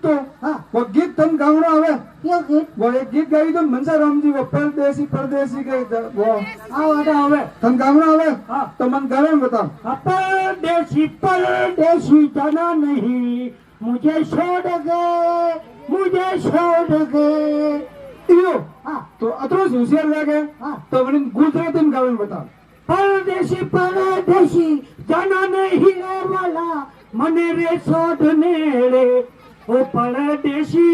तो हाँ वो गीत तुम गावना आवे क्यों गीत वो एक गीत गाई तो मनसा राम जी वो परदेसी परदेसी के वो आओ आटा आवे तुम गावना आवे हाँ तो मन गावे में बताओ परदेसी जाना नहीं मुझे छोड़ गए इयो हाँ तो अतरो होशियार लागे हाँ तो बनी गुजराती में गावे में बताओ परदेसी जाना नहीं रे वाला मने रे छोड़ने रे ओ परदेसी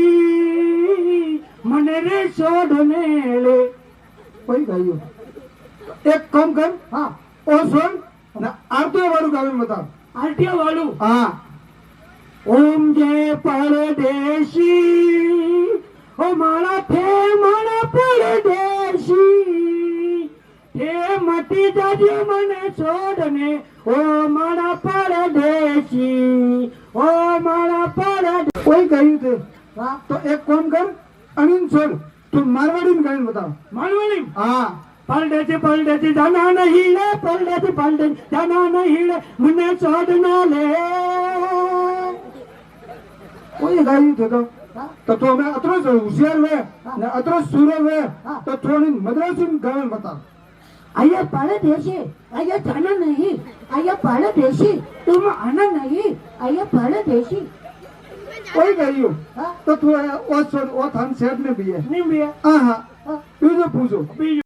मने रे छोड़ने रे वही गाइयो एक काम कर हाँ ओ सुन ना आरती वालू गावे में बताओ आरटीओ वालू हाँ ओम जय परदेसी ओ मारा परदेसी हे मटी जाजे मने छोड़ने ओ मारा परदेसी ओ मारा परदेसी वही गाइयो थे हाँ तो एक काम कर अनिन छोड़ तू मारवाड़ी में गावे में बताओ मालवणी हाँ परदेसी जाना नहीं ले परदेसी जाना नहीं ले मुन्ने छोड़ना ले वही गाइयो थे हाँ तो हमें अतरो होशियार हुए ना अतरो सूर्य हुए हाँ। तो थोड़ी मद्रासी में गावे में बताओ आया परदेसी आया जाना नहीं आया परदेसी तुम आना नहीं आया परदेसी वही गाइयो हाँ तो तू वो छोड़ वो थान सेठ में भी है नहीं भैया हाँ हाँ हाँ ये जो पूछो बीजू